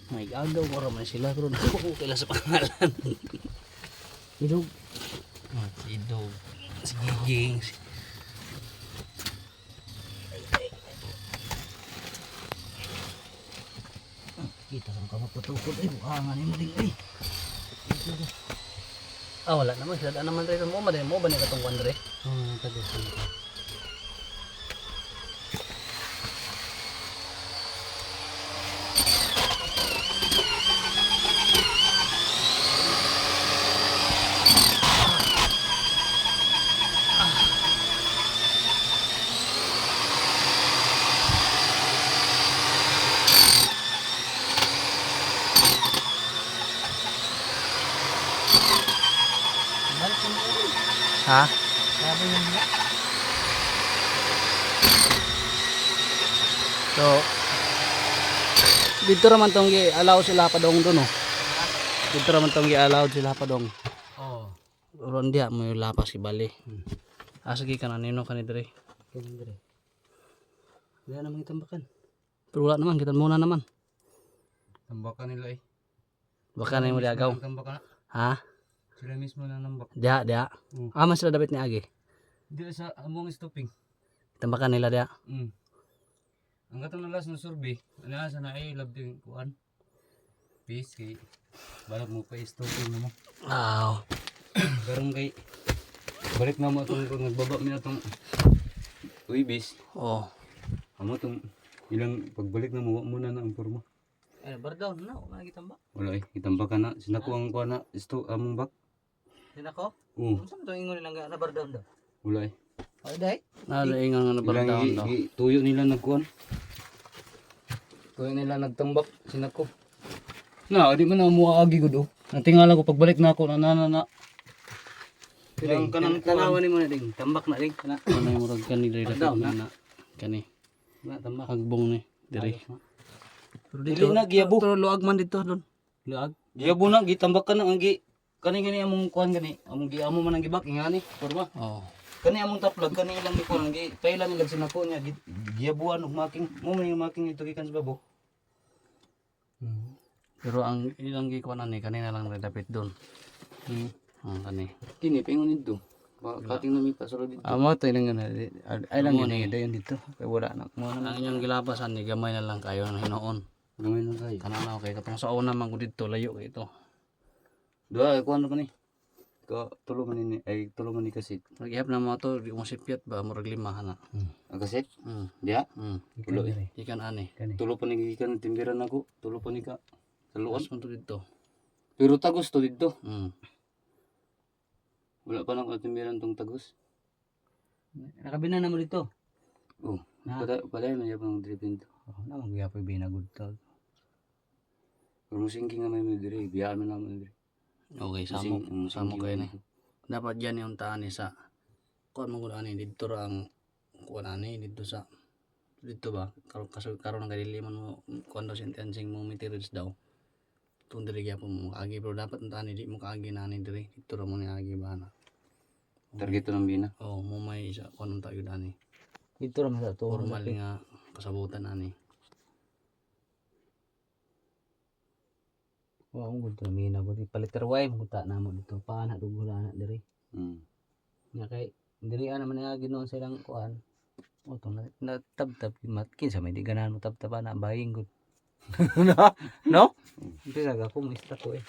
May agaw ko raman sila pero nakukila sa pangalan. Idog. Oh, idog. Si Giging. Kita sa kamot patukod ay buangan yung ding ay. Ah wala naman sila naman rin mo ba ni katong kwan re? Tagos. Ha? Sabi niya nila. So, dito naman tong i-allow sila pa dong doon, oh. Dito naman tong i-allow sila pa dong. Oo. Ron dia mo yung lapas ibali. Sige ka na nino ka ni dire. Kani dire. Wala namang itambakan. Pero wala naman, kita muna naman. Tambakan nila eh. Baka na yung agaw. Tambakan na. Ha? Sila mismo na nambak. Dia. Aman sila dapat ni agi. Di sa among stopping. Tambakan nila dia. Ang katong nalas na survey, ano sa na ay love din kuan. Peace kay balak mo pa stopping mo. Wow. Karong kay balik na mo itong nagbaba mi atong uibis. Oh. Amo tong ilang pagbalik na mo muna na ang porma. Ay bardaw na, wala gitambak. Wala eh, itambakan na. Sinako ang kuan na isto among bak. Sinako? Oo. Unsa man to ingon nila na bardaw daw? Wala eh. Ay day. Ingon nga na bardaw daw. Tuyo nila nagkuan. Tuyo nila nagtambak sinako. Na, di man na mo agi gud oh. Natingala ko pagbalik na ako na. Ang kanang tanawan ni mo na ding, tambak na ding kana. Ano yung murag kani diri na. Kani. Na tambak. Hagbong ni diri. Pero dito na giyabo. Pero luag man dito don. Luag. Giyabo na gitambak ka na ang gi kani among kuan gani. Among giamo man ang gibak ingani porma. Oh. Kani among taplag kani ilang gikuan gi pailan nilag sinako niya giyabuan og making mo man yung making ito gikan sa babo. Pero ang ilang gikuan ani kanina lang red dapat don. Kani. Kini pingon dito. Kating nami pasulod dito. Amo to ilang na ay lang ni dayon dito. Kay wala na mo na inyong gilabasan ni gamay na lang kayo na hinoon. Gamay na kayo. Kanana kay katong sa una man ko dito layo kay ito. Duha kuan pa ni. Ka tulo man ni ay tulo man ni kasit. Nagihap na mo to di mo sipyat ba murag lima na. Ang kasit? Diha? Tulo eh. Ikan ani. Tulo pa ni gikan timbiran ako. Tulo pa ni ka. Sa luwas Luwas man to dito. Pero tagos to dito. Wala pa nang timbiran tong tagos. Nakabina na mo dito. Oh. Paday man yapang dripin to. Na magyapay binagod to. Pero musingking nga may diri, biyaan man naman diri. Okay, samo kayo ni. Dapat diyan yung taan ni sa kuan mo ani dito ra ang kuan ani dito sa dito ba karon ang kadiliman mo kuan daw sentencing mo materials daw. Tung diri gyapon mo agi pero dapat ang taan di mo kaagi na ni diri dito ra mo ni agi ba na. Target to ng bina. Oh, mo may isa kuan ang tayo ani. Dito ra man sa to. Formal nga kasabutan ani. Wow, ang gusto namin na buti paliterway magunta na mo dito pa na dugula na diri. Nya kay diri ana man nga ginoon sa ilang kuan. O to na tab-tab kinsa may di ganahan mo tab-tab na baying gud. No? Bisa ga ko mo ko eh.